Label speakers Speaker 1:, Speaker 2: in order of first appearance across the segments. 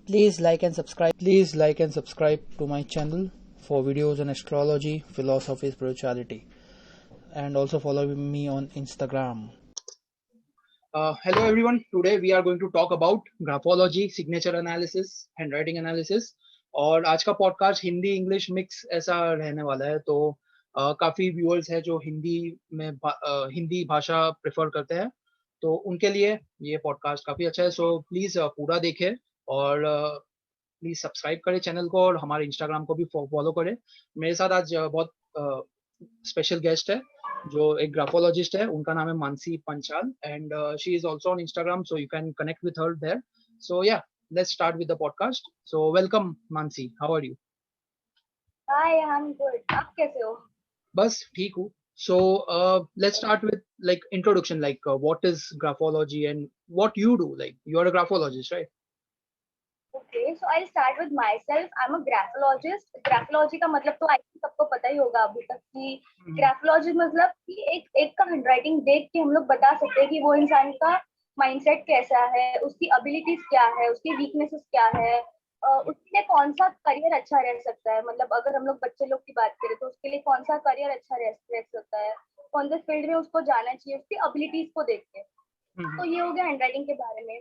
Speaker 1: Please like and subscribe to my channel for videos on astrology, philosophy, spirituality, and also follow me on Instagram.
Speaker 2: Hello everyone. Today we are going to talk about graphology, signature analysis, handwriting analysis. और आज का podcast Hindi English mix ऐसा रहने वाला है, तो काफी viewers है जो हिंदी भाषा प्रेफर करते हैं, तो उनके लिए ये पॉडकास्ट काफी अच्छा है. सो प्लीज पूरा देखें और प्लीज सब्सक्राइब करें चैनल को और हमारे इंस्टाग्राम को भी फॉलो करें. मेरे साथ आज बहुत स्पेशल गेस्ट है जो एक ग्राफोलॉजिस्ट है. उनका नाम है Mansi Panchal and she is also on Instagram, so you can connect with her there. So yeah, let's start with the podcast. So welcome Mansi, how are you?
Speaker 3: Hi, I'm good. आप कैसे हो?
Speaker 2: बस ठीक हूँ. So let's start with like introduction, like what is graphology and what you do. Like you are a graphologist, right?
Speaker 3: Okay, so I'll start with myself. I'm a graphologist. Graphology का मतलब तो I think सबको पता ही होगा अभी तक कि graphology मतलब कि एक का हैंडराइटिंग देख के हम लोग बता सकते हैं कि वो इंसान का माइंडसेट कैसा है, उसकी एबिलिटीज क्या है, उसकी वीकनेसेस क्या है, उसके लिए कौन सा करियर अच्छा रह सकता है. मतलब अगर हम लोग बच्चे लोग की बात करें तो उसके लिए कौन सा करियर अच्छा रह सकता है, कौन से फील्ड में उसको जाना चाहिए, उसकी एबिलिटीज को देख के. तो ये हो गया हैंडराइटिंग के बारे में.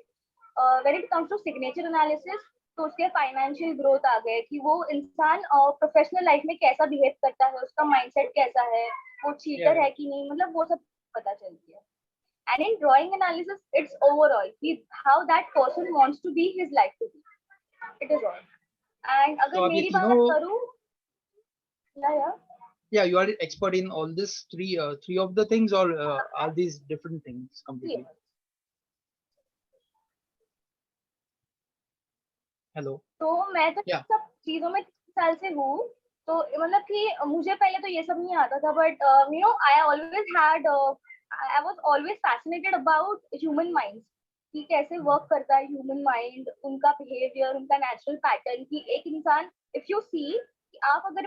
Speaker 3: When it comes to signature analysis, तो उसके फाइनेंशियल ग्रोथ आ गए कि वो इंसान प्रोफेशनल लाइफ में कैसा बिहेव करता है, उसका माइंडसेट कैसा है, वो चीटर है कि नहीं, मतलब वो सब पता चलती है. And in drawing analysis it's overall कि how that person wants to be his life to be. It is all. And अगर मेरी बात करूं,
Speaker 2: yeah, you are expert in all this three of the things, or are these different things completely? Hello.
Speaker 3: तो मैं तो सब चीजों में 3 साल से हूँ, तो मतलब कि मुझे पहले तो ये सब नहीं आता था, but you know I was always fascinated about human mind कि कैसे वर्क करता है ह्यूमन माइंड, उनका बिहेवियर, उनका नेचुरल पैटर्न. कि एक इंसान, इफ यू सी कि आप अगर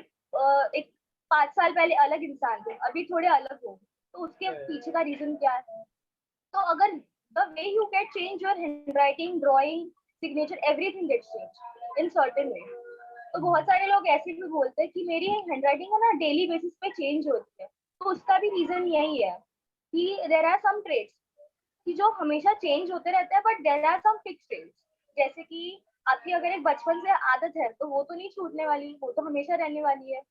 Speaker 3: एक 5 साल पहले अलग इंसान थे, अभी थोड़े अलग हो, तो उसके पीछे का रीजन क्या है. तो अगर the way you get change your handwriting, drawing, signature, everything gets change in certain way. तो बहुत सारे लोग ऐसे भी बोलते हैं कि मेरी हैंडराइटिंग है ना डेली बेसिस पे चेंज होती है. तो उसका भी रीजन यही है कि देयर आर सम ट्रेट्स कि जो हमेशा चेंज होते रहते हैं, but there are some fixed traits. जैसे कि आपकी अगर एक बचपन से आदत है तो वो तो नहीं छूटने वाली, वो तो हमेशा रहने वाली है.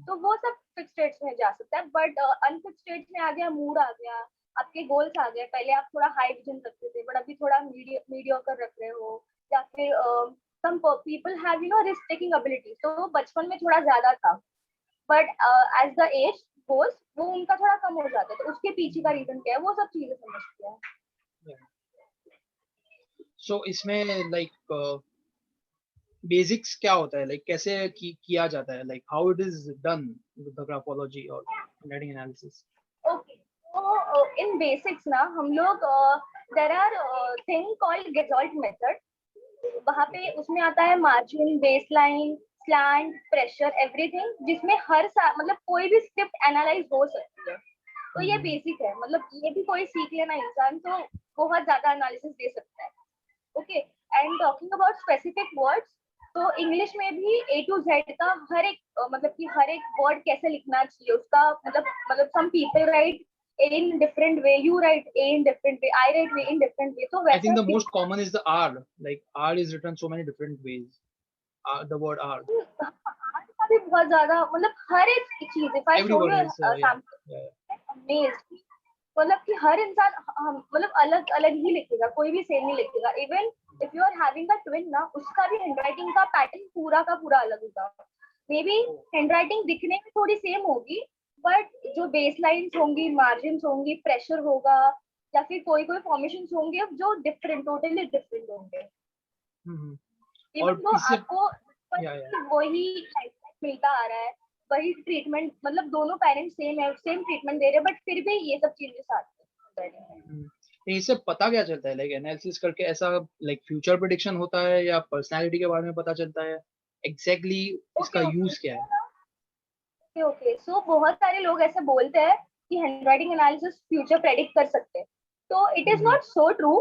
Speaker 3: तो वो सब फिक्स्ड स्टेट्स में जा सकता है. बट अनफिक्स्ड स्टेट्स में आ गया, मूड आ गया, आपके गोल्स आ गए. पहले आप थोड़ा हाई विजन रखते थे, बट अभी थोड़ा मीडियोकर रख रहे हो. या फिर some people have you know risk taking ability, तो बचपन में थोड़ा ज्यादा था, but as the age goes वो उनका थोड़ा कम हो जाता है. तो उसके पीछे का रीजन क्या है, वो सब चीजें समझते हैं.
Speaker 2: सो इसमें लाइक बेसिक्स क्या होता है, लाइक कैसे किया जाता है, like how it is done with the graphology और हैंडराइटिंग एनालिसिस?
Speaker 3: ओके, तो इन बेसिक्स ना हम लोग there are thing called gestalt method. वहाँ पे उसमें आता है margin, baseline, slant, pressure, everything, जिसमें हर मतलब कोई भी स्क्रिप्ट एनालाइज हो सकती है. तो ये बेसिक है, मतलब ये भी कोई सीख लेना इंसान तो बहुत ज्यादा एनालिसिस दे सकता है. Okay, and talking about specific words, तो इंग्लिश में भी ए टू जेड का हर एक मतलब कि हर एक वर्ड कैसे लिखना चाहिए उसका मतलब some people write A in different way, you write A in different way, I write A in different way. So
Speaker 2: I think the most common is the R. Like R is written so many different ways. The word R.
Speaker 3: R का भी बहुत ज्यादा, मतलब हर एक चीज. If I show you a sample, amazed. मतलब कि हर इंसान मतलब अलग अलग ही लिखेगा, कोई भी सेम नहीं लिखेगा. Even if you are having a twin ना, उसका भी हैंडराइटिंग का पैटर्न पूरा का पूरा अलग होगा. मे बी हैंडराइटिंग दिखने में थोड़ी सेम होगी, बट जो बेस लाइन्स होंगी, मार्जिन होंगी, प्रेशर होगा, या फिर कोई कोई फॉर्मेशन होंगे जो डिफरेंट, टोटली डिफरेंट होंगे. इवन तो आपको वही मिलता आ रहा है, वही ट्रीटमेंट, मतलब दोनों पेरेंट्स सेम है, सेम ट्रीटमेंट दे रहे हैं, बट फिर भी ये सब चीजें साथ हैं.
Speaker 2: इससे पता क्या चलता है, लाइक एनालिसिस करके ऐसा लाइक फ्यूचर प्रेडिक्शन होता है या पर्सनालिटी के बारे में पता चलता है? एग्जैक्टली इसका यूज क्या है?
Speaker 3: ओके, सो बहुत सारे लोग ऐसे बोलते हैं कि हैंडराइटिंग एनालिसिस फ्यूचर प्रेडिक्ट कर सकते हैं. तो it is not so true.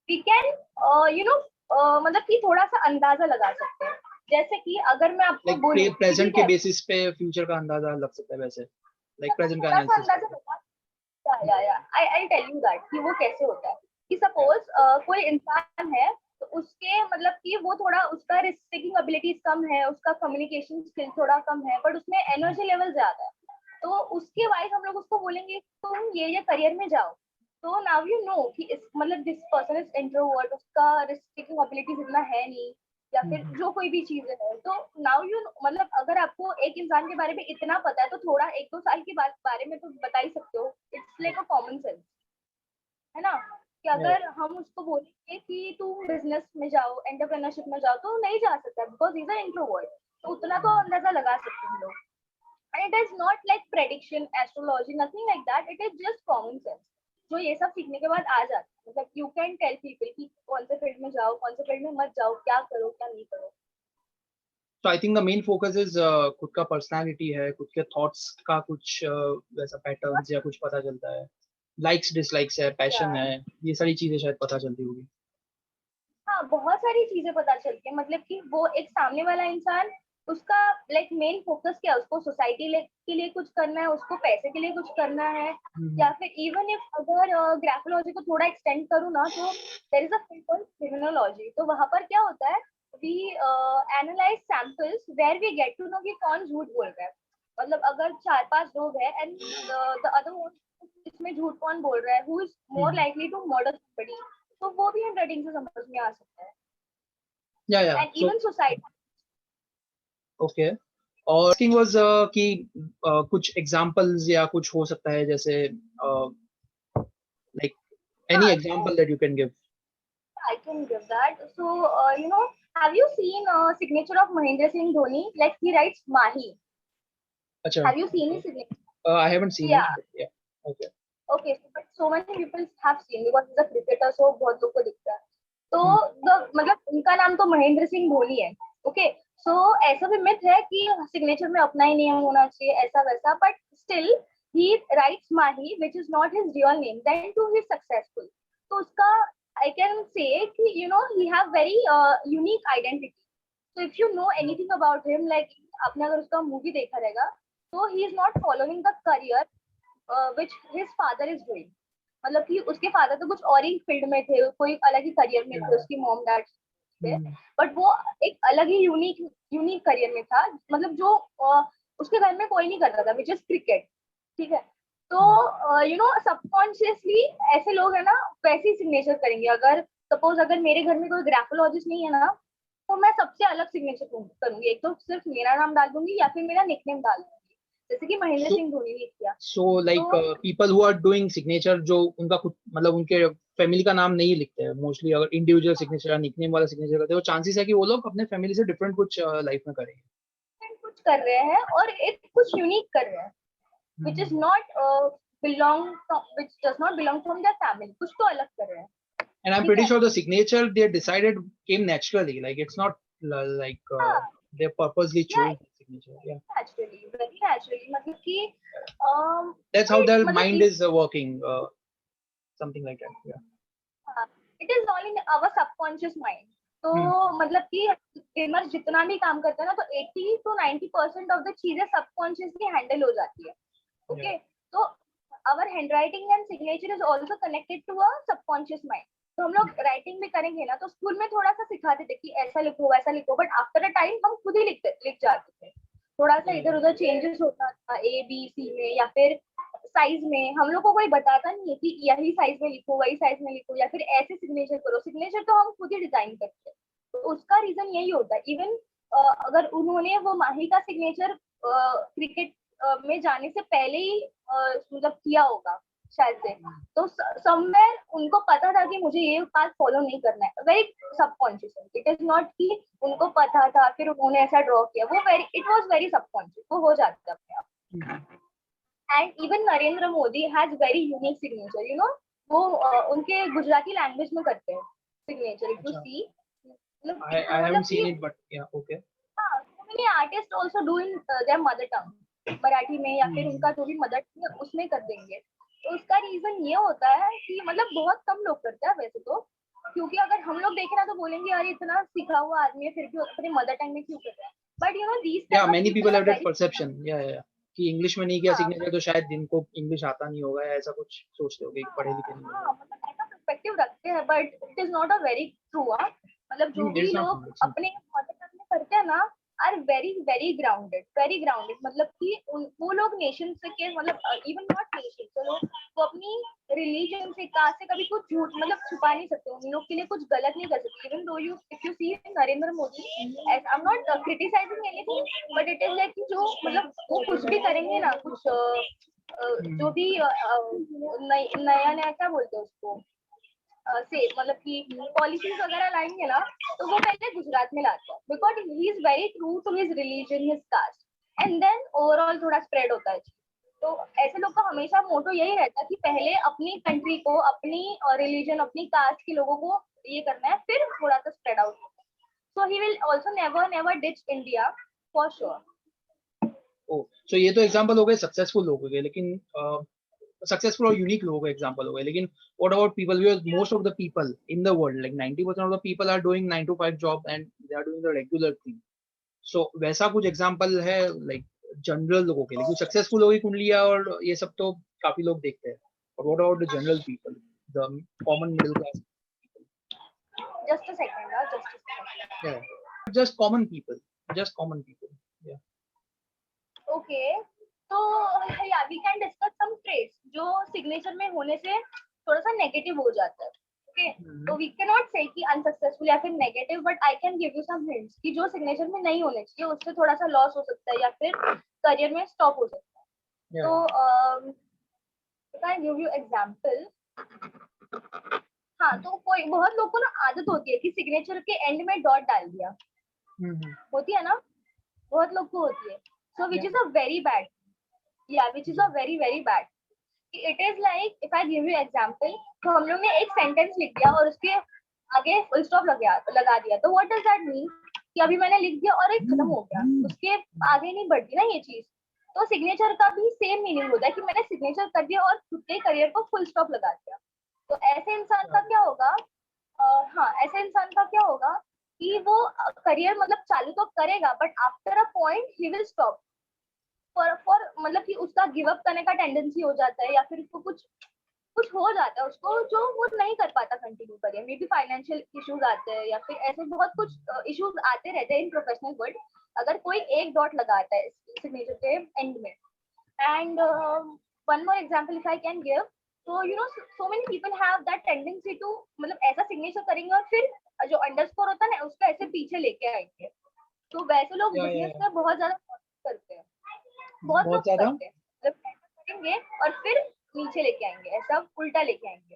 Speaker 3: We can you know मतलब कि थोड़ा सा अंदाजा लगा सकते हैं। जैसे कि अगर मैं आपको बोलूं
Speaker 2: लाइक प्रेजेंट के बेसिस पे फ्यूचर का अंदाजा लग सकता है वैसे, लाइक प्रेजेंट का
Speaker 3: थोड़ा सा
Speaker 2: एनालिसिस
Speaker 3: अंदाजा
Speaker 2: करके।
Speaker 3: लगा, या आई टेल यू दैट कि वो कैसे होता है। कि सपोज कोई इंसान है, तो उसके मतलब कि वो थोड़ा, उसका रिस्क टेकिंग एबिलिटीज कम है, उसका कम्युनिकेशन स्किल थोड़ा कम है, बट उसमें एनर्जी लेवल ज्यादा है। तो उसके वाइज हम लोग उसको बोलेंगे तुम ये करियर में जाओ। तो नाउ यू नो कि इस मतलब दिस पर्सन इज इंट्रोवर्ट, उसका रिस्क टेकिंग एबिलिटीज इतना है नहीं, या फिर जो कोई भी चीज है। तो नाउ यू मतलब अगर आपको एक इंसान के बारे में इतना पता है, तो थोड़ा 1-2 साल के बारे में तो बता ही सकते हो। It's like a common sense, है ना? कि अगर हम उसको बोलेंगे कि तुम बिजनेस में जाओ, एंटरप्रेन्योरशिप में जाओ, तो नहीं जा सकता बिकॉज इज अ इंट्रोवर्ट। तो उतना तो अंदाजा लगा सकते हैं हम लोग। And it is not like prediction, astrology, nothing like that, it is just common sense, जो ये सब सीखने के बाद आ जाता है। मतलब यू कैन टेल पीपल कि कौन से फील्ड में जाओ, कौन से फील्ड में मत जाओ, क्या करो क्या नहीं करो।
Speaker 2: तो I think the main focus is खुद का पर्सनालिटी है, खुद के थॉट्स का कुछ वैसा पैटर्न्स या कुछ पता चलता है, लाइक्स डिसलाइक्स है, पैशन है, ये सारी चीजें शायद पता चलती होगी।
Speaker 3: हाँ, बहुत सारी चीजें पता चलती है। मतलब कि वो एक सामने वाला इंसान, उसका लाइक मेन फोकस क्या है, उसको सोसाइटी के लिए कुछ करना है, उसको पैसे के लिए कुछ करना है, या फिर इवन इफ अगर ग्राफोलॉजी को थोड़ा एक्सटेंड करूँ ना, तो there is a field called criminology. तो वहां पर क्या होता है, we analyse samples where we get to know कि कौन झूठ बोल रहा है। मतलब अगर 4-5 लोग हैं एंड द अदर वन, इसमें झूठ कौन बोल रहा है, who is more likely to murder somebody, तो वो भी हैंडराइटिंग से समझ में आ सकता है।
Speaker 2: या
Speaker 3: and
Speaker 2: so
Speaker 3: even society.
Speaker 2: Okay. और थिंग वाज कि कुछ एग्जांपल्स या कुछ हो सकता है जैसे लाइक एनी
Speaker 3: हाँ,
Speaker 2: example that you can give.
Speaker 3: I can give that. So, have you seen signature of Mahendra Singh Dhoni? Like he writes Mahi.
Speaker 2: अच्छा,
Speaker 3: Have you seen his signature?
Speaker 2: I haven't seen
Speaker 3: Yeah.
Speaker 2: It, या okay.
Speaker 3: Okay, but so many people have seen because he's a cricketer, so बहुत लोग को दिखता है। तो मतलब उनका नाम तो महेंद्र सिंह धोनी है। ओके, सो ऐसा भी मिथ है कि सिग्नेचर में अपना ही नेम होना चाहिए, ऐसा वैसा, but still he writes Mahi, which is not his real name. Then too he is successful. तो उसका I can say कि he have very unique identity. So if you know anything about him, like आपने अगर उसका movie देखा रहेगा, तो he is not following the career which his father is doing. मतलब कि उसके फादर तो कुछ और ही फील्ड में थे, कोई अलग ही करियर में थे, उसकी मॉम डैड थे, बट वो एक अलग ही यूनिक यूनिक करियर में था। मतलब जो उसके घर में कोई नहीं करता था, विच इज क्रिकेट। ठीक है, तो सबकॉन्शियसली ऐसे लोग है ना, वैसे ही सिग्नेचर करेंगे। अगर सपोज अगर मेरे घर में कोई ग्राफोलॉजिस्ट नहीं है ना, तो मैं सबसे अलग सिग्नेचर करूंगी। एक तो सिर्फ मेरा नाम डाल दूंगी या फिर मेरा निकनेम डाल दूंगी, जैसे कि महेंद्र
Speaker 2: सो
Speaker 3: सिंह धोनी ने किया।
Speaker 2: So like people who are doing signature जो उनका खुद मतलब उनके फैमिली का नाम नहीं लिखते हैं मोस्टली, अगर इंडिविजुअल सिग्नेचर या निकनेम वाला सिग्नेचर करते हैं, वो चांसेस है कि वो लोग अपने फैमिली से डिफरेंट कुछ लाइफ में करेंगे,
Speaker 3: कुछ कर रहे हैं और एक कुछ यूनिक कर रहे हैं, which is not which does not belong from their family, कुछ तो अलग कर रहे हैं।
Speaker 2: and I'm
Speaker 3: ठीक
Speaker 2: pretty
Speaker 3: है,
Speaker 2: sure the signature they decided came naturally, like it's not like
Speaker 3: हाँ,
Speaker 2: they purposely
Speaker 3: या
Speaker 2: chose the signature, yeah,
Speaker 3: naturally, very naturally. मतलब कि
Speaker 2: that's how their
Speaker 3: मतलब
Speaker 2: mind is working, something like that, yeah.
Speaker 3: It is all in our subconscious mind. तो मतलब कि gamer जितना भी काम करते हैं ना, तो 80 to 90% ऑफ द चीजें सबकॉन्शियसली हैंडल हो जाती है। ओके, तो our handwriting and signature is also connected to a subconscious mind. तो हम लोग राइटिंग भी करेंगे ना, तो स्कूल में थोड़ा सा सिखाते थे कि ऐसा लिखो वैसा लिखो, बट आफ्टर अ टाइम हम खुद ही लिख जाते थे। थोड़ा सा इधर उधर चेंजेस होता था ABC में, या फिर साइज में। हम लोग को कोई बताता नहीं है कि यही साइज में लिखो, वही साइज में लिखो, या फिर ऐसे सिग्नेचर करो। सिग्नेचर तो हम खुद ही डिजाइन करते हैं। तो उसका रीजन यही होता है। इवन अगर उन्होंने वो माही का सिग्नेचर क्रिकेट में जाने से पहले ही मतलब किया होगा शायद से, तो समवेयर उनको पता था कि मुझे ये पाथ फॉलो नहीं करना है। Very subconscious, it is not कि उनको पता था फिर उन्होंने ऐसा ड्रॉ किया। वो very, it was very subconscious, वो हो जाता है अपने आप। And even Narendra Modi has very unique signature, वो उनके गुजराती लैंग्वेज में करते हैं signature. If you see,
Speaker 2: I haven't seen it, but yeah, okay.
Speaker 3: हाँ, so many artists also do in their mother tongue, Marathi में, या फिर उनका जो भी मदर टंग है उसमें कर देंगे। तो उसका रीजन ये होता है कि मतलब बहुत कम लोग करते हैं वैसे तो, क्योंकि अगर हम लोग देखें ना तो बोलेंगे यार इतना सीखा हुआ आदमी है फिर भी अपने मदर टंग में क्यों कर रहा है, बट यू नो दीस
Speaker 2: या
Speaker 3: type of
Speaker 2: many
Speaker 3: people
Speaker 2: people
Speaker 3: are
Speaker 2: have that
Speaker 3: very,
Speaker 2: perception या कि इंग्लिश में नहीं किया
Speaker 3: हाँ
Speaker 2: सिग्नेचर तो शायद इनको इंग्लिश आता नहीं होगा या ऐसा कुछ सोचते होगे कि पढ़े लिखे नहीं
Speaker 3: हाँ,
Speaker 2: होंगे।
Speaker 3: मतलब ऐसा पर्सपेक्टिव रखते हैं but it is not a very true. मतलब जो
Speaker 2: इट
Speaker 3: भी
Speaker 2: इज नॉट
Speaker 3: लोग अपने मदर टंग में करते हैं ना are very very grounded, very grounded. मतलब कि वो लोग नेशन से के मतलब इवन नॉट नेशन, चलो वो अपनी रिलीजन से कास्ट से कभी कुछ झूठ मतलब छुपा नहीं सकते, उन लोग के लिए कुछ गलत नहीं कर सकते। Even though you if you see Narendra Modi, I am not criticising anything but it is like जो मतलब वो कुछ भी करेंगे ना, कुछ जो भी नया नया क्या बोलते हैं उसको से मतलब कि पॉलिसीज वगैरह लाएंगे ना तो वो पहले गुजरात में लाते हैं because he is very true to his religion, his caste, and then overall थोड़ा स्प्रेड होता है। तो ऐसे लोग का हमेशा मोटो यही रहता है कि पहले अपनी कंट्री को, अपनी रिलीजन, अपनी कास्ट के लोगों को ये करना है, फिर थोड़ा सा spread out. So he will also never never ditch India for sure.
Speaker 2: So ये तो एग्जांपल हो गए सक्सेसफुल लोगों के, लेकिन सक्सेसफुल और यूनिक लोगों का एग्जांपल हो गए, लेकिन what about people, because most of the people in the world like 90% of the people are doing 9 to 5 job and they are doing the regular thing. So वैसा कुछ एग्जांपल है like general लोगों के लिए, कुछ सक्सेसफुल लोगों की कुंडलियां और ये सब तो काफी लोग देखते हैं, और what about the general people, the common middle class?
Speaker 3: Just a second, just a second.
Speaker 2: Yeah, just common people, just common people. Yeah.
Speaker 3: Okay, तो या we can discuss some traits जो सिग्नेचर में होने से थोड़ा सा नेगेटिव हो जाता है। ओके, तो वी कैन नॉट से कि अनसक्सेसफुल या फिर negative, but I can give you some hints कि जो सिग्नेचर में नहीं होने चाहिए उससे थोड़ा सा लॉस हो सकता है या फिर करियर में स्टॉप हो सकता है।
Speaker 2: Yeah.
Speaker 3: तो if I give you example, हाँ, तो कोई बहुत लोग को ना आदत होती है कि सिग्नेचर के एंड में डॉट डाल दिया, होती है ना, बहुत लोग को होती है। So which is a very bad, या which is a very very bad. It is like if I give you example, तो हम लोग ने एक सेंटेंस लिख दिया और उसके आगे फुल स्टॉप लगा दिया, तो व्हाट डज दैट मीन कि अभी मैंने लिख दिया और एक खत्म हो गया, उसके आगे नहीं बढ़ती ना ये चीज। तो सिग्नेचर का भी सेम मीनिंग होता है कि मैंने सिग्नेचर कर दिया और खुद के करियर को फुल स्टॉप लगा दिया। तो ऐसे इंसान का क्या होगा, हाँ, ऐसे इंसान का क्या होगा कि वो करियर मतलब चालू तो करेगा but after a point he will stop for मतलब कि उसका गिव अप करने का टेंडेंसी हो जाता है, या फिर उसको कुछ कुछ हो जाता है उसको जो वो नहीं कर पाता continue career. May be financial issues आते हैं या फिर ऐसे बहुत कुछ इश्यूज आते रहते हैं इन प्रोफेशनल वर्ल्ड, अगर कोई एक डॉट लगाता है सिग्नेचर के एंड में। And one more example if I can give, तो you know so many people have that tendency to मतलब ऐसा सिग्नेचर करेंगे और फिर जो अंडरस्कोर होता है ना उसको ऐसे पीछे लेके आएंगे। तो वैसे लोग
Speaker 2: Yeah,
Speaker 3: बिजनेस
Speaker 2: yeah.
Speaker 3: में बहुत ज्यादा करते हैं, बहुत
Speaker 2: बहुत
Speaker 3: लोग
Speaker 2: ज्यादा?
Speaker 3: करते हैं, मतलब ऐसा करेंगे और फिर नीचे लेके आएंगे, ऐसा उल्टा लेके आएंगे।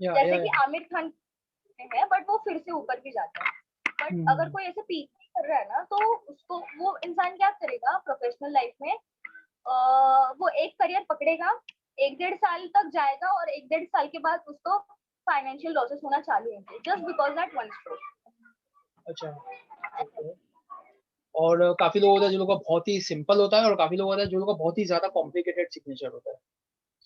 Speaker 2: Yeah,
Speaker 3: जैसे
Speaker 2: yeah,
Speaker 3: कि
Speaker 2: yeah.
Speaker 3: आमिर खान है बट वो फिर से ऊपर भी जाता है। बट अगर कोई ऐसे पीक कर रहा है ना तो उसको वो इंसान क्या करेगा प्रोफेशनल लाइफ में, वो एक करियर पकड़ेगा, 1-1.5 साल तक जाएगा और 1-1.5 साल के बाद उसको फाइनेंशियल लॉसेस होना चालू होंगे just because that one stroke.
Speaker 2: अच्छा, okay. और काफी लोग होता है जो लोग का बहुत ही सिंपल होता है, और काफी लोग होता है जो लोग का बहुत ही ज्यादा कॉम्प्लिकेटेड सिग्नेचर होता है।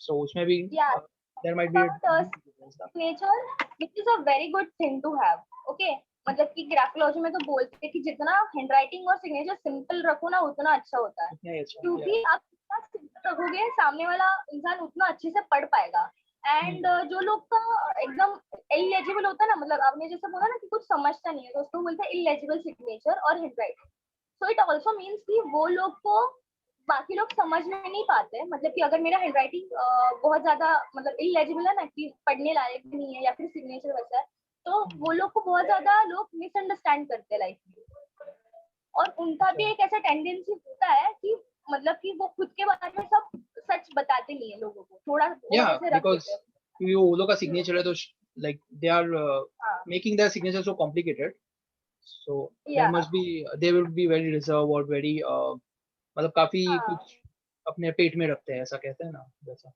Speaker 2: सो उसमें भी there might be
Speaker 3: signature which is a very good thing to have. Okay, मतलब कि ग्राफोलॉजी में तो बोलते हैं कि जितना हैंडराइटिंग और सिग्नेचर सिंपल रखो ना उतना अच्छा होता है, क्योंकि आप जितना सिंपल रखोगे सामने वाला इंसान उतना अच्छे से पढ़ पाएगा। एंड जो लोग का एकदम इलेजिबल होता है ना, मतलब आपने जैसे बोला ना कि कुछ समझता नहीं है तो उसको बोलते हैं इलेजिबल सिग्नेचर और handwriting. So it also means कि वो लोग को बाकी लोग समझ में नहीं पाते, मतलब कि अगर मेरा हैंडराइटिंग बहुत ज्यादा मतलब इलेजिबल है ना कि पढ़ने लायक नहीं है या फिर सिग्नेचर वैसा है, तो वो लोग को बहुत ज्यादा लोग मिसअंडरस्टैंड करते हैं लाइफ में। और उनका भी एक ऐसा टेंडेंसी होता है कि मतलब कि वो खुद के बारे में सब सच बताते नहीं है लोगों को, थोड़ा
Speaker 2: या
Speaker 3: ऐसे रख
Speaker 2: बिकॉज
Speaker 3: देते हैं।
Speaker 2: क्योंकि वो लोग का सिग्नेचर है तो like they are making their signature so complicated, so there must be they will be very reserve और वेरी मतलब काफी कुछ अपने पेट में रखते हैं, ऐसा कहते हैं ना वैसा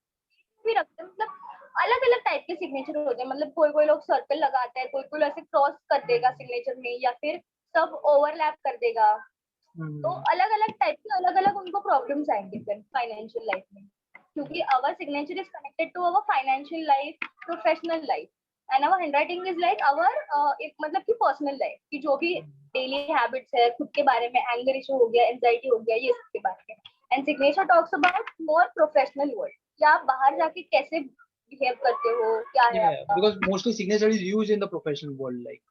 Speaker 3: भी रखते हैं। मतलब अलग अलग टाइप के सिग्नेचर होते हैं, मतलब कोई कोई लोग सर्कल लगाते हैं, कोई कोई ऐसे क्रॉस कर देगा सिग्नेचर में, या फिर सब ओवरलैप कर देगा। तो अलग अलग टाइप के अलग अलग उनको प्रॉब्लम्स आएंगे फिर फाइनेंशियल लाइफ में, क्योंकि our signature is connected to our financial life, professional life. And our handwriting is like our मतलब कि पर्सनल लाइफ की जो भी डेली हैबिट्स है, खुद के बारे में, एंगर इशू हो गया, एंजाइटी हो गया, ये सब के बारे में. And signature talks about more professional world, कि आप बाहर जाके कैसे बिहेव करते हो, क्या है
Speaker 2: Yeah,
Speaker 3: आपका.
Speaker 2: because mostly signature is used in the professional world, like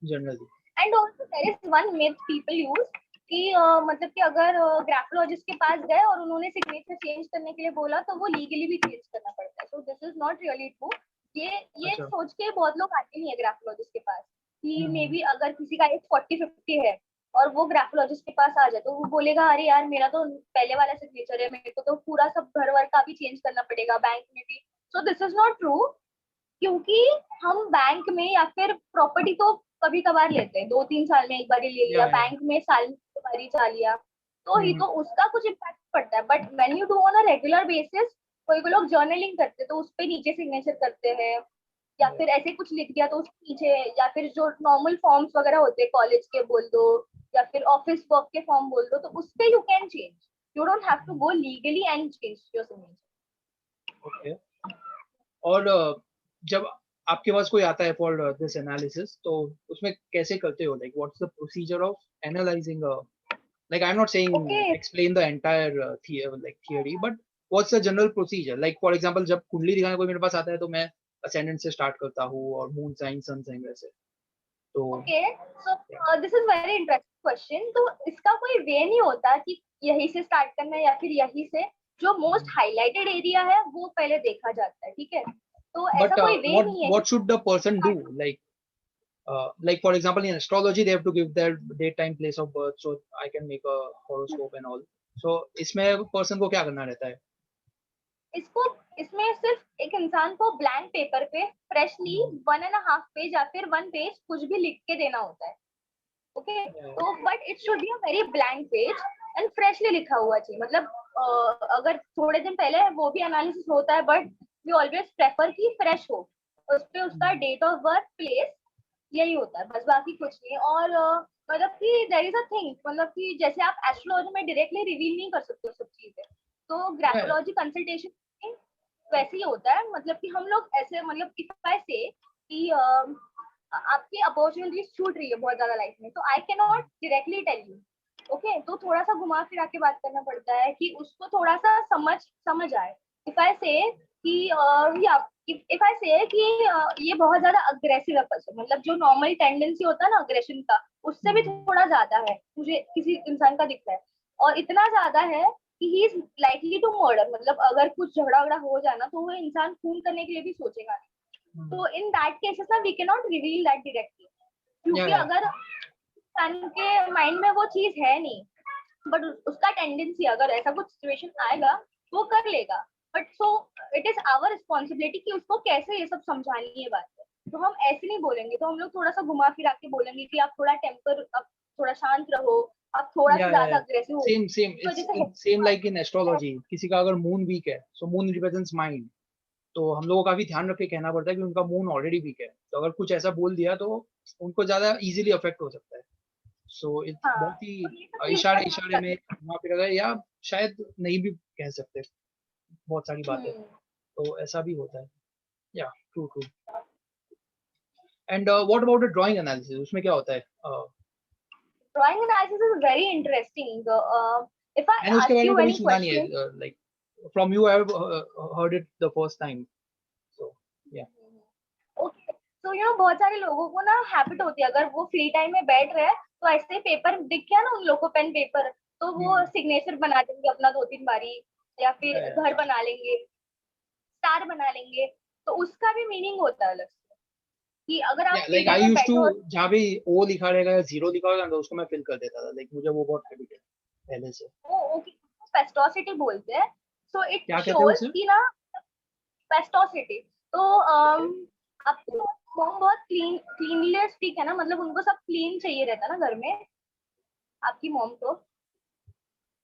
Speaker 2: generally.
Speaker 3: And also there is one myth people use कि मतलब कि अगर ग्राफोलॉजिस्ट के पास गए और उन्होंने सिग्नेचर चेंज करने के लिए बोला तो वो लीगली भी चेंज करना पड़ता है. So this is not really true. ये
Speaker 2: अच्छा.
Speaker 3: सोच के बहुत लोग आते नहीं है ग्राफोलॉजिस्ट के पास कि
Speaker 2: हम्म.
Speaker 3: मे बी अगर किसी का एज 40-50 है और वो ग्राफोलॉजिस्ट के पास आ जाए तो वो बोलेगा अरे यार मेरा तो पहले वाला सिग्नेचर है, मेरे को तो पूरा सब घर वर का भी चेंज करना पड़ेगा, बैंक में भी. So this is not true. क्योंकि हम बैंक में या फिर प्रॉपर्टी तो कभी कभार लेते हैं, 2-3 साल में एक बार ले लिया,
Speaker 2: Yeah, yeah.
Speaker 3: बैंक में साल में एक बार ही जा लिया, तो ही
Speaker 2: हम्म.
Speaker 3: तो उसका कुछ इम्पैक्ट पड़ता है. But when you do on a regular basis, कोई कोई लोग जर्नलिंग करते हैं तो उस पे नीचे सिग्नेचर करते हैं, या फिर ऐसे कुछ लिख दिया तो उसके नीचे, या फिर जो नॉर्मल फॉर्म्स वगैरह होते हैं कॉलेज के बोल दो या फिर ऑफिस वर्क के फॉर्म बोल दो, तो उस पे you can change. You don't have to go legally and change your signature.
Speaker 2: Okay. और जब आपके पास कोई आता है फॉर दिस एनालिसिस, तो उसमें कैसे करते हो? Like what's the procedure of analysing? Like I am not saying
Speaker 3: Okay.
Speaker 2: Explain the entire theory, but what's the general procedure? Like for example जब कुंडली दिखाने कोई मेरे पास आता है तो मैं असेंडेंट से स्टार्ट करता हूँ और मून साइन, सन साइन वैसे. तो
Speaker 3: okay, so this is very interesting question. तो इसका कोई वे नहीं होता कि यही से स्टार्ट करना है या फिर यही से. जो मोस्ट हाईलाइटेड एरिया है वो पहले देखा जाता है, ठीक है. तो
Speaker 2: but
Speaker 3: ऐसा कोई वे नहीं है
Speaker 2: what should the person do? Like for example in astrology they have to give their date, time, place of birth, so I can make a horoscope and all. So इसमें person को क्या करना रहता है?
Speaker 3: इसको इसमें सिर्फ एक इंसान को ब्लैंक पेपर पे फ्रेशली 1.5 पेज या फिर 1 पेज कुछ भी लिख के देना होता है. ओके, तो but it should be a very blank page and freshly लिखा हुआ चाहिए. मतलब अगर थोड़े दिन पहले वो भी एनालिसिस होता है, बट वी ऑलवेज प्रेफर कि फ्रेश हो. उस पे उसका डेट ऑफ बर्थ, प्लेस, यही होता है बस, बाकी कुछ नहीं. और मतलब कि देयर इज अ थिंग, मतलब कि जैसे आप एस्ट्रोलॉजी में डायरेक्टली रिवील नहीं कर सकते सब चीजें, तो ग्राफोलॉजी कंसल्टेशन वैसे ही होता है. मतलब कि हम लोग ऐसे, मतलब इफ आई से कि आपकी अपॉर्चुनिटीज छूट रही है बहुत ज्यादा लाइफ में, तो I can not directly tell you. Okay, तो थोड़ा सा घुमा फिरा के बात करना पड़ता है कि उसको थोड़ा सा समझ आए. इफ आई से कि या इफ आई से कि ये बहुत ज्यादा अग्रेसिव है पर्सन, मतलब जो नॉर्मल टेंडेंसी होता है ना अग्रेशन का, उससे भी थोड़ा ज्यादा है मुझे किसी इंसान का दिखता है. और इतना ज्यादा है कि he is likely to murder. मतलब अगर कुछ झगड़ा वगड़ा हो जाए ना तो वो इंसान खून करने के लिए भी सोचेगा नहीं. तो इन दैट केसेस ना we can not reveal that directly, क्योंकि
Speaker 2: Yeah.
Speaker 3: अगर इंसान के माइंड में वो चीज है नहीं, बट उसका टेंडेंसी अगर ऐसा कुछ सिचुएशन आएगा वो कर लेगा. But so it is our responsibility कि उसको कैसे ये सब समझानी है बात. तो हम ऐसे नहीं बोलेंगे, तो हम लोग थोड़ा सा घुमा फिरा के बोलेंगे कि आप थोड़ा टेम्पर, आप थोड़ा शांत रहो, आप थोड़ा सा ज्यादा अग्रेसिव हो.
Speaker 2: Same like in astrology. किसी का अगर मून वीक है, so moon represents mind, तो हम लोगों को काफी ध्यान रख के कहना पड़ता है कि उनका मून ऑलरेडी वीक है, तो अगर कुछ ऐसा बोल दिया तो उनको ज्यादा इजीली अफेक्ट हो सकता है. सो बहुत ही इशारे में वहां पे अगर, या शायद नहीं भी कह सकते बहुत सारी बातें, तो ऐसा भी होता है. या true. And what about the drawing analysis? उसमें क्या होता है?
Speaker 3: Drawing analysis is very interesting. If I
Speaker 2: मैंने उसके
Speaker 3: आस्क
Speaker 2: बारे में
Speaker 3: यू
Speaker 2: कभी
Speaker 3: एनी
Speaker 2: सुना नहीं है.
Speaker 3: Question,
Speaker 2: like from you I have heard it the first time. So yeah.
Speaker 3: Okay, तो यू नो बहुत सारे लोगों को ना हैबिट होती है, अगर वो फ्री टाइम में बैठ रहे हैं तो ऐसे पेपर दिख गया ना उन लोगों को, पेन पेपर, तो वो सिग्नेचर बना देंगे अपना 2-3 बारी, या फिर घर बना लेंगे, स्टार बना लेंगे. तो उसका भी मीनिंग होता है अलग से कि अगर आप फ्री
Speaker 2: लाइक आई
Speaker 3: टाइम में
Speaker 2: यूज्ड
Speaker 3: बैठे
Speaker 2: टू,
Speaker 3: हो.
Speaker 2: जहाँ भी ओ लिखा रहेगा या जीरो लिखा होगा तो उसको मैं फिल कर देता था. लाइक मुझे वो बहुत हैबिट है पहले से.
Speaker 3: ओके, पेस्टोसिटी बोलते हैं. सो इट
Speaker 2: क्या कहते हैं
Speaker 3: शोज
Speaker 2: उसे?
Speaker 3: कि ना पेस्टोसिटी. तो आपको मॉम बहुत क्लीनलीनेस ठीक है ना, मतलब उनको सब क्लीन चाहिए रहता है ना घर में, आपकी मॉम को.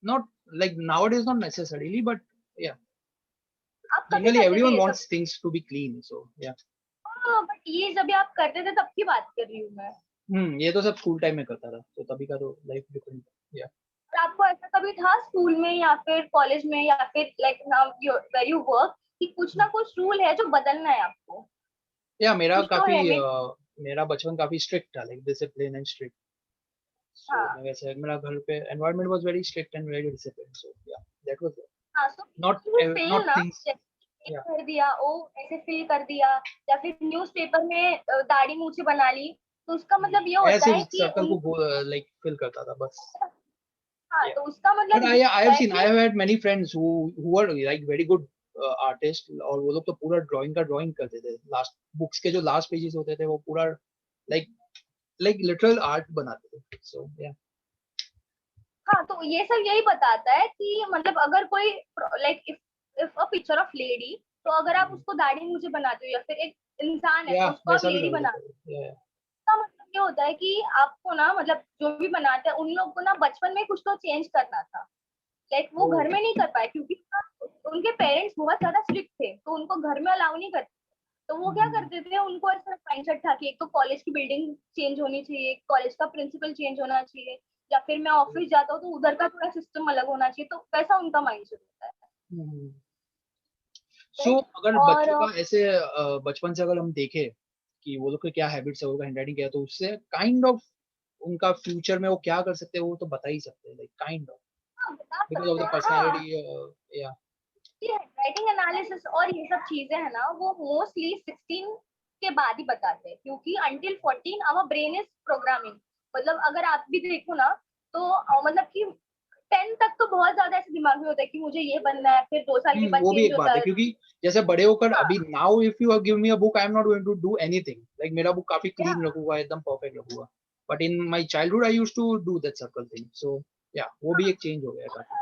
Speaker 2: Not like nowadays, not necessarily, but yeah,
Speaker 3: आप कभी
Speaker 2: generally
Speaker 3: करते थे
Speaker 2: everyone
Speaker 3: ये
Speaker 2: wants
Speaker 3: सब?
Speaker 2: things to be clean. So yeah.
Speaker 3: But ये जब आप करते थे तब की बात कर रही हूँ मैं.
Speaker 2: ये तो सब स्कूल टाइम में करता था, तो तभी का तो लाइफ डिफरेंट. या
Speaker 3: और आपको ऐसा कभी था स्कूल में या फिर कॉलेज में या फिर like now where you work कि कुछ ना कुछ रूल है जो बदलना है आपको?
Speaker 2: या मेरा
Speaker 3: कुछ तो
Speaker 2: काफी
Speaker 3: है
Speaker 2: मेरा बचपन काफी स्ट्रिक्ट था, like discipline and strict. So
Speaker 3: हाँ
Speaker 2: मैं वैसे मेरा घर पे environment was very strict and very discipline. So yeah that was
Speaker 3: हाँ. So
Speaker 2: not
Speaker 3: you feel
Speaker 2: not
Speaker 3: ना,
Speaker 2: थिंग्स.
Speaker 3: जैसे
Speaker 2: या
Speaker 3: कर दिया ओ, ऐसे फील कर दिया, या फिर न्यूज़पेपर में दाढ़ी मूछें बना ली, तो उसका मतलब ये होता
Speaker 2: ऐसे
Speaker 3: है कि
Speaker 2: सर्कल
Speaker 3: उन,
Speaker 2: को लाइक फिल करता था बस.
Speaker 3: हाँ,
Speaker 2: Yeah.
Speaker 3: तो उसका
Speaker 2: But
Speaker 3: मतलब ये
Speaker 2: I
Speaker 3: होता
Speaker 2: have
Speaker 3: है
Speaker 2: seen, I
Speaker 3: कि
Speaker 2: have had many friends who are like very good artists, और वो लोग तो पूरा ड्राइंग का ड्राइंग करते थे. लास्ट बुक्स के जो लास्ट पेजेस होते थे वो पूरा लाइक लाइक लिटरल आर्ट बनाते थे. सो या.
Speaker 3: हाँ, तो ये सब यही बताता है कि मतलब अगर कोई, like if a picture of lady, तो अगर आप उसको दाढ़ी मूछें बनाते हो, या फिर एक इंसान है
Speaker 2: या
Speaker 3: तो उसको आप
Speaker 2: वैसा भी
Speaker 3: लेडी
Speaker 2: कर
Speaker 3: बनाते
Speaker 2: देते थे. या
Speaker 3: हो, इसका मतलब ये होता है कि आपको ना, मतलब जो भी बनाते हैं उन लोग को ना बचपन में कुछ तो चेंज करना था. लाइक वो घर में नहीं कर पाए क्योंकि उनके पेरेंट्स बहुत ज्यादा स्ट्रिक्ट थे, तो उनको घर में अलाउ नहीं करते. तो वो क्या करते थे, उनको ऐसा माइंडसेट था कि एक तो कॉलेज की बिल्डिंग चेंज होनी चाहिए, कॉलेज का प्रिंसिपल चेंज होना चाहिए, या फिर मैं ऑफिस जाता हूँ तो उधर का थोड़ा सिस्टम अलग होना चाहिए, तो वैसा उनका माइंडसेट होता है.
Speaker 2: सो
Speaker 3: राइट.
Speaker 2: अगर
Speaker 3: और
Speaker 2: बच्चों का ऐसे बचपन से अगर हम देखें कि वो लोग के क्या हैबिट्स है, वो हैंडराइटिंग क्या है, तो उससे काइंड ऑफ उनका फ्यूचर में वो क्या कर सकते हैं वो तो बता ही सकते हैं, लाइक काइंड ऑफ
Speaker 3: हाँ, बता
Speaker 2: बिकॉज ऑफ
Speaker 3: सकते
Speaker 2: द
Speaker 3: हैं. हाँ,
Speaker 2: पर्सनालिटी. या
Speaker 3: ये राइटिंग एनालिसिस और ये सब चीजें है ना, वो मोस्टली 16 के बाद ही बताते हैं, क्योंकि until 14 our brain is programming. मतलब अगर आप भी देखो ना, तो मतलब कि 10 तक तो बहुत ज्यादा ऐसे दिमाग में होता है कि मुझे ये बनना है, फिर 2 साल के बाद
Speaker 2: वो भी
Speaker 3: चेंज
Speaker 2: एक बात
Speaker 3: होता
Speaker 2: है,
Speaker 3: है.
Speaker 2: क्योंकि जैसे बड़े होकर
Speaker 3: हाँ,
Speaker 2: अभी now if you give me a book I am not going to do anything, like मेरा बुक काफी
Speaker 3: या
Speaker 2: क्लीन रखूंगा, एकदम परफेक्ट रखूंगा. But in my childhood I used to do that circle thing. So yeah वो भी एक change हो गया है काफी.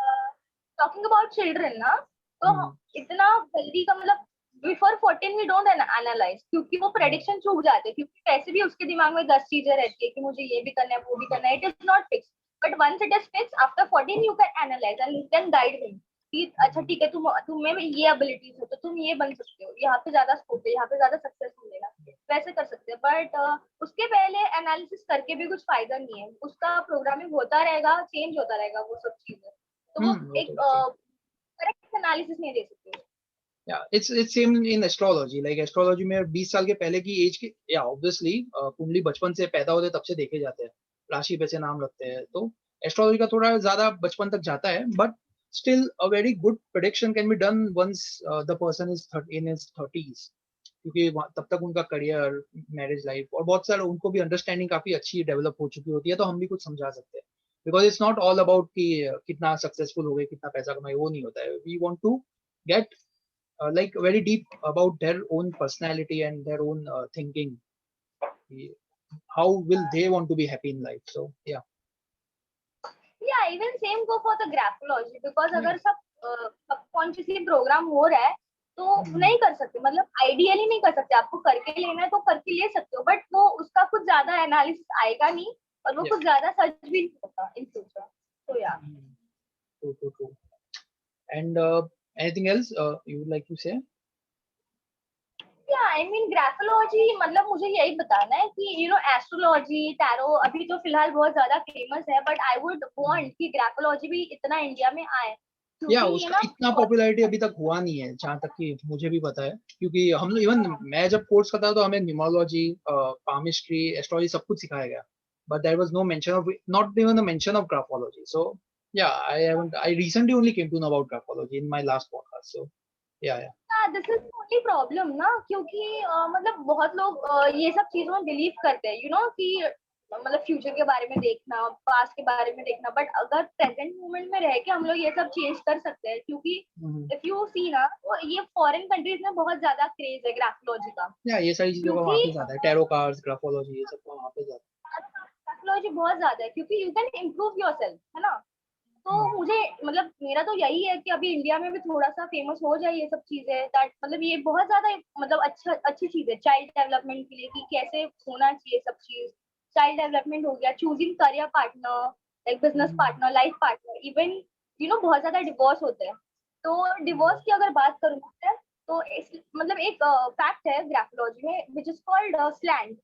Speaker 3: टॉकिंग अबाउट चिल्ड्रन ना, तो
Speaker 2: हम्म.
Speaker 3: इतना जल्दी का मतलब बिफोर 14 वी डोंट एनालाइज, क्योंकि वो प्रेडिक्शन चूक जाते हैं, क्योंकि वैसे भी उसके दिमाग में 10 चीजें रहती है कि मुझे ये भी करना है, वो भी करना है. It is not fix, but once it is fix after 14 you can analyse and you can guide him कि अच्छा ठीक है, तुम में ये एबिलिटीज है तो तुम ये बन सकते हो, यहाँ पे ज्यादा स्कोप है, यहाँ पे ज्यादा सक्सेस मिलेगा, वैसे कर सकते हैं. बट उसके पहले एनालिसिस करके भी कुछ फायदा नहीं है, उसका प्रोग्रामिंग होता रहेगा, चेंज होता रहेगा वो सब चीजें, तो वो
Speaker 2: वो
Speaker 3: एक
Speaker 2: तो ठीक.
Speaker 3: करेक्ट एनालिसिस नहीं दे सकते.
Speaker 2: या it's same in astrology, like astrology में 20 साल के पहले की एज के, या ऑब्वियसली कुंडली बचपन से पैदा होते तब से देखे जाते हैं, राशि पे से नाम रखते हैं, तो एस्ट्रोलॉजी का थोड़ा ज्यादा बचपन तक जाता है. But still a very good prediction can be done once the person is in his 30s, क्योंकि तब तक उनका करियर, मैरिज लाइफ और बहुत सारे उनको भी अंडरस्टैंडिंग काफी अच्छी डेवलप हो चुकी होती है, तो हम भी कुछ समझा सकते हैं. Because it's not all about कि कितना सक्सेसफुल हो गए, कितना पैसा कमाए, वो नहीं होता है. We want to get like very deep about their own personality and their own thinking. How will they want to be happy in life? So yeah.
Speaker 3: या even same go for the graphology, because
Speaker 2: Yeah.
Speaker 3: अगर सब subconsciously programme हो रहा है तो नहीं कर सकते, मतलब आइडियली नहीं कर सकते. आपको करके लेना है तो करके ले सकते हो, बट वो उसका कुछ ज्यादा एनालिसिस आएगा नहीं, और वो
Speaker 2: Yeah.
Speaker 3: कुछ ज्यादा सच भी नहीं होता इन फ्यूचर. तो या
Speaker 2: True. And anything else you would like to say?
Speaker 3: या आई मीन ग्राफोलॉजी, मतलब मुझे यही बताना है कि एस्ट्रोलॉजी, टैरो अभी तो फिलहाल बहुत ज्यादा फेमस है, बट आई वुड वांट कि ग्राफोलॉजी भी इतना इंडिया में आए,
Speaker 2: या
Speaker 3: क्योंकि ये
Speaker 2: उसका
Speaker 3: ना
Speaker 2: इतना पॉपुलैरिटी अभी तक हुआ नहीं है, जहाँ तक कि मुझे भी पता है, क्योंकि हम लोग इवन मैं जब कोर्स करता था तो हमें न्यूमरोलॉजी, पामिस्ट्री, एस्ट्रोलॉजी सब कुछ सिखाया गया. But there was no mention of, not even the mention of graphology. So yeah I recently only came to know about graphology in my last podcast. So yeah.
Speaker 3: This is only problem ना, क्योंकि मतलब बहुत लोग ये सब चीजों में believe करते हैं, कि मतलब फ्यूचर के बारे में देखना, पास्ट के बारे में देखना, बट अगर प्रेजेंट मोमेंट में रह के हम लोग ये सब चेंज कर सकते हैं, क्योंकि इफ यू सी ना, तो ये फॉरेन कंट्रीज में बहुत ज्यादा क्रेज है ग्राफोलॉजी का,
Speaker 2: या ये सारी चीजों का वहाँ
Speaker 3: क्योंकि
Speaker 2: पे ज्यादा है, टैरो कार्ड्स, ग्राफोलॉजी, ये सब का वहाँ पे ज्यादा
Speaker 3: ग्राफोलॉजी बहुत ज्यादा है, क्योंकि यू कैन इम्प्रूव योरसेल्फ, है ना. तो मुझे मतलब मेरा तो यही है कि अभी इंडिया में भी थोड़ा सा फेमस हो जाए ये सब चीजें, दैट मतलब ये बहुत ज्यादा मतलब अच्छी चीज है चाइल्ड डेवलपमेंट के लिए, कि कैसे होना चाहिए सब चीज. चाइल्ड डेवलपमेंट हो गया, choosing career partner, like business partner, life partner, even बहुत ज्यादा डिवोर्स होते हैं. तो डिवोर्स की अगर बात करूँ मैं, तो मतलब एक फैक्ट है ग्राफोलॉजी में विच इज कॉल्ड स्लैंग.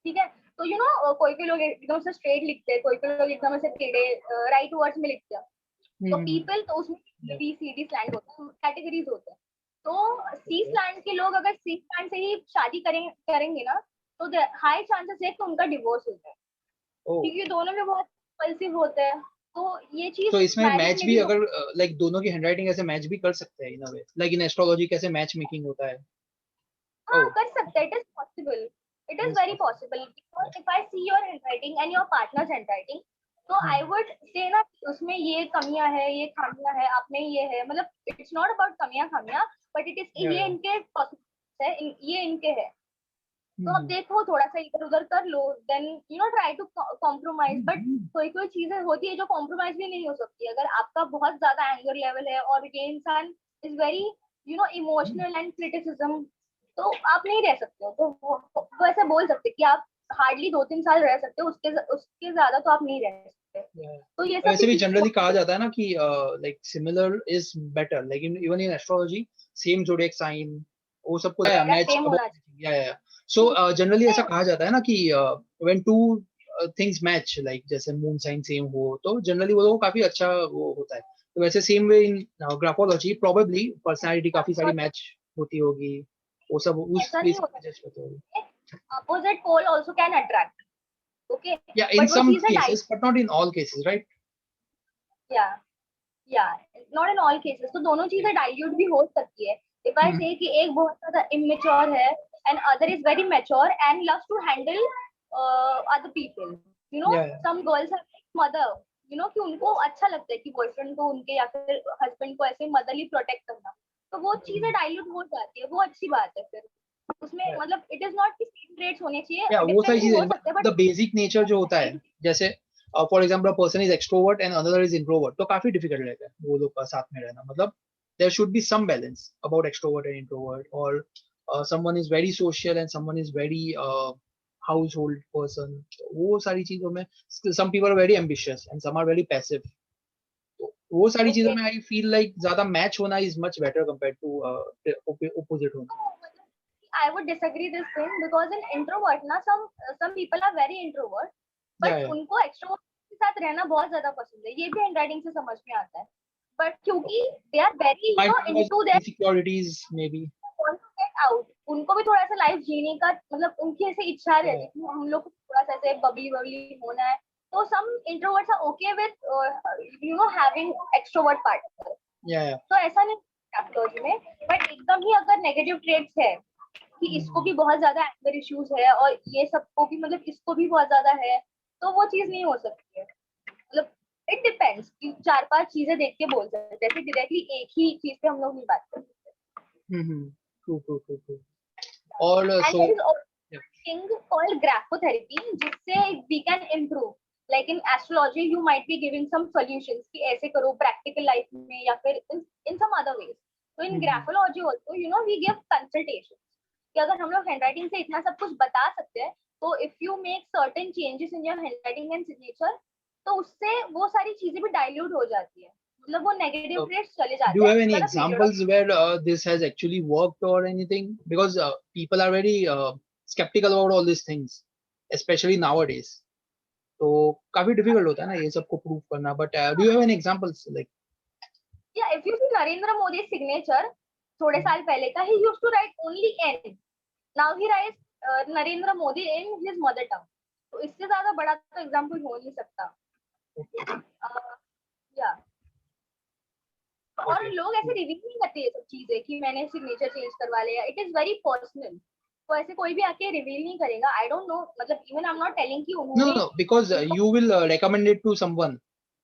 Speaker 3: ठीक है, तो कोई कोई लोग एकदम से स्ट्रेट लिखते हैं, कोई कोई लोग एकदम से टेढ़े राइट वर्ड्स में लिखते हैं. तो
Speaker 2: हम्म.
Speaker 3: पीपल, तो उसमें बी सी डी स्लैंग होते हैं, कैटेगरीज होते हैं. तो सी स्लैंड के लोग अगर सी स्लैंड से ही शादी करेंगे ना, तो हाई चांसेस है कि उनका डिवोर्स हो जाए, क्योंकि दोनों में बहुत कंपल्सिव होते हैं। तो ये चीज
Speaker 2: तो इसमें
Speaker 3: मैरिज
Speaker 2: मैच
Speaker 3: में
Speaker 2: भी
Speaker 3: भी
Speaker 2: अगर लाइक दोनों की हैंडराइटिंग ऐसे मैच भी कर सकते हैं इन अ वे, लाइक इन एस्ट्रोलॉजी कैसे मैच मेकिंग होता है?
Speaker 3: हाँ,
Speaker 2: ओह,
Speaker 3: कर सकते हैं, it is possible, it
Speaker 2: it
Speaker 3: is
Speaker 2: is
Speaker 3: very
Speaker 2: possible.
Speaker 3: Possible, because if I see your handwriting and your partners handwriting, तो आई वुड से ना उसमें ये कमियां है, ये खामियां है, आप में ये है, मतलब इट्स नॉट अबाउट कमियां खामियां, बट इट इज
Speaker 2: या
Speaker 3: ये
Speaker 2: या
Speaker 3: इनके पॉसिबल है, ये इनके है। तो अब देखो थोड़ा सा इधर उधर कर लो, then try to compromise, but कोई कोई चीजें होती है जो कॉम्प्रोमाइज भी नहीं हो सकती। अगर आपका बहुत ज्यादा एंगर लेवल है और ये इंसान is very emotional and criticism, तो आप नहीं रह सकते हो। तो वो ऐसे बोल सकते कि आप हार्डली 2-3 साल रह सकते हो, उसके उसके ज्यादा तो आप नहीं रह सकते। तो ये सब
Speaker 2: वैसे भी
Speaker 3: चीजें
Speaker 2: जनरली कहा जाता है ना कि like similar is better, like even in astrology same zodiac sign वो सब कुछ मैच
Speaker 3: सेम होना
Speaker 2: अबाउट, या सो जनरली ऐसा
Speaker 3: चाहिए।
Speaker 2: कहा जाता है ना कि when two things match, like जैसे मून साइन सेम हो तो जनरली वो काफी अच्छा वो होता है। तो वैसे सेम वे इन ग्राफोलॉजी प्रोबेबली पर्सनालिटी काफी सारी मैच होती होगी, वो सब उस
Speaker 3: ऐसा नहीं
Speaker 2: बेस
Speaker 3: होता,
Speaker 2: पे जज करते होंगे।
Speaker 3: Opposite pole also can attract, okay,
Speaker 2: yeah in
Speaker 3: but वो
Speaker 2: सम
Speaker 3: चीजें
Speaker 2: cases but not in all cases, right?
Speaker 3: Yeah yeah not in all cases. तो दोनों चीजें डाइल्यूट भी हो सकती है। इफ आई से कि एक बहुत ज्यादा इमेच्योर है and other is very mature and loves to handle other people,
Speaker 2: या
Speaker 3: some girls are like mother, कि उनको अच्छा लगता है कि बॉयफ्रेंड को उनके या फिर हस्बैंड को ऐसे मदरली प्रोटेक्ट करना। तो वो चीजें डाइल्यूट हो जाती है, वो अच्छी बात है। फिर उसमें मतलब इट इज नॉट कि सेम ट्रेड्स होने चाहिए,
Speaker 2: या वो सारी
Speaker 3: डिफरेंट भी हो
Speaker 2: चीजें,
Speaker 3: सकते हैं,
Speaker 2: द बेसिक नेचर जो होता है,
Speaker 3: बट
Speaker 2: जैसे for example a person is extrovert and another is introvert, तो काफी डिफिकल्ट रहता है वो लोग का साथ में रहना। मतलब there should be some balance about extrovert and introvert, और someone is very social and someone is very household person. वो सारी चीजों में some people are very ambitious and some are very passive. तो वो सारी चीजों
Speaker 3: ओके।
Speaker 2: में आई फील लाइक ज्यादा मैच होना is much better compare to opposite होना।
Speaker 3: I would disagree this thing because in introvert ना some people are very introvert,
Speaker 2: या
Speaker 3: but उनको extrovert के साथ रहना बहुत ज्यादा पसंद है। ये भी handwriting से समझ में आता है, but क्योंकि they are very
Speaker 2: might be because
Speaker 3: into their
Speaker 2: insecurities may be.
Speaker 3: want to get out, उनको भी थोड़ा सा लाइफ जीने का मतलब उनकी ऐसे इच्छा रहती है कि हम लोग को थोड़ा सा ऐसे बबली बबली होना है। तो some introverts are okay with having extrovert partner।
Speaker 2: या
Speaker 3: तो ऐसा नहीं एस्ट्रोलॉजी में, बट एकदम ही अगर नेगेटिव ट्रेट्स है कि इसको भी बहुत ज्यादा एंगर इश्यूज है और ये सबको भी मतलब इसको भी बहुत ज्यादा है, तो वो चीज नहीं हो सकती है। मतलब इट डिपेंड्स कि 4-5 चीजें देख के बोल सकते हैं, जैसे डायरेक्टली एक ही चीज पे हम लोग नहीं बात कर सकते।
Speaker 2: True true true true. और
Speaker 3: and
Speaker 2: so
Speaker 3: there is thing called graphotherapy, जिससे we can improve. Like in astrology you might be giving some solutions कि ऐसे करो प्रैक्टिकल लाइफ में या फिर इन सम अदर वेज। तो in graphology also we give consultation कि अगर हम लोग हैंडराइटिंग से इतना सब कुछ बता सकते हैं, तो if you make certain changes in your handwriting and signature, तो उससे वो सारी चीजें भी डाइल्यूट हो जाती है, मतलब वो नेगेटिव ट्रेड्स चले
Speaker 2: do
Speaker 3: जाते
Speaker 2: you
Speaker 3: हैं
Speaker 2: have any
Speaker 3: after a period of.
Speaker 2: examples where this has actually worked or anything? Because people are very skeptical about all these things, especially nowadays. तो काफी डिफिकल्ट होता है ना ये सबको प्रूव करना, but do you have any examples like?
Speaker 3: Yeah if you see Narendra Modi signature थोड़े साल पहले का, he used to write only N, now he writes Narendra Modi in his mother tongue. तो इससे ज्यादा बड़ा तो एग्जांपल हो नहीं सकता। या और लोग ऐसे रिवील नहीं करते ये सब चीजें कि मैंने सिग्नेचर चेंज करवा लिया, इट इज वेरी पर्सनल। तो ऐसे कोई भी आके रिवील नहीं करेगा। आई डोंट नो, मतलब even I am not telling कि
Speaker 2: No, no,
Speaker 3: उन्होंने
Speaker 2: no, because
Speaker 3: उनको
Speaker 2: you will recommend it to someone.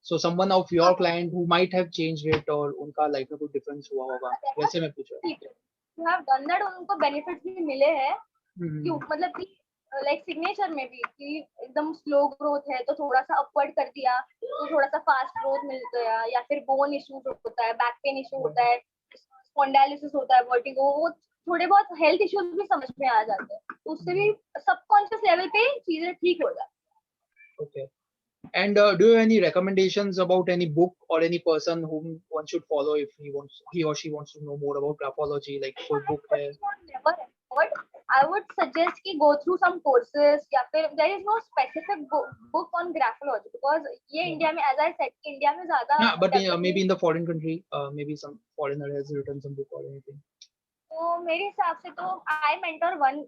Speaker 2: So someone of your client who might have changed it और उनका लाइफ में कुछ डिफरेंस हुआ होगा, वैसे मैं पूछ रहा
Speaker 3: यू हैव डन दैट, उनको बेनिफिट्स भी मिले हैं।
Speaker 2: हूँ।
Speaker 3: क्यों मतलब कि लाइक सिग्नेचर में भी कि एकदम स्लो ग्रोथ है तो थोड़ा सा अपवर्ड कर दिया, तो थोड़ा सा फास्ट ग्रोथ मिल गया, या फिर बोन इश्यूज होता है, बैक पेन इशू होता है, स्पॉन्डाइलिसिस होता है, वर्टिगो, वो थोड़े बहुत हेल्थ इश्यूज भी समझ में आ जाते हैं, तो उससे भी सबकॉन्शियस लेवल पे चीजें ठीक हो जाती हैं।
Speaker 2: Okay. And do you have any recommendations about any book or any person whom one should follow if he or she wants to know more about graphology? Like कोई book है?
Speaker 3: Never ever. I would suggest कि go through some courses, या फिर there is no specific book on graphology because ये India में, as I said, India में ज्यादा
Speaker 2: Yeah, but
Speaker 3: develop
Speaker 2: maybe
Speaker 3: नहीं।
Speaker 2: in the foreign country, maybe some foreigner has written some book or anything.
Speaker 3: तो मेरे हिसाब से तो I mentor one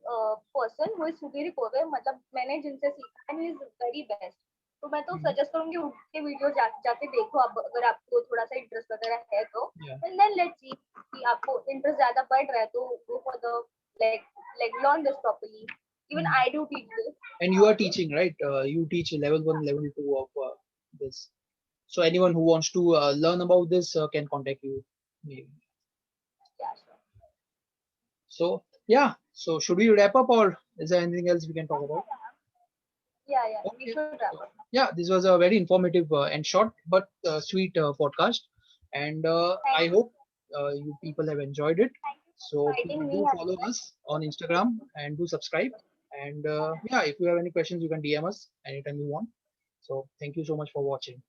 Speaker 3: person who is superior coder, मतलब मैंने जिनसे सीखा and he is very best. तो मैं तो सजेस्ट करूंगी उनके वीडियो जाके देखो, आप अगर आपको थोड़ा सा इंटरेस्ट वगैरह है तो। एंड देन लेट्स सी कि आपको इंटरेस्ट ज्यादा बढ़ रहा है तो go for the like learn this properly. Even I do teach this.
Speaker 2: And you are teaching, right? You teach level 1, level 2 of this. So anyone who wants to learn about this can contact you. Maybe.
Speaker 3: Yeah, sure.
Speaker 2: So yeah. So should we wrap up, or is there anything else we can talk about?
Speaker 3: Yeah, we
Speaker 2: Okay.
Speaker 3: should wrap up.
Speaker 2: Yeah, this was a very informative and short but sweet podcast, and I
Speaker 3: Thank
Speaker 2: hope you people have enjoyed it. So
Speaker 3: inviting
Speaker 2: please
Speaker 3: me.
Speaker 2: do follow us on Instagram and do subscribe. And yeah, if you have any questions, you can DM us anytime you want. So thank you so much for watching.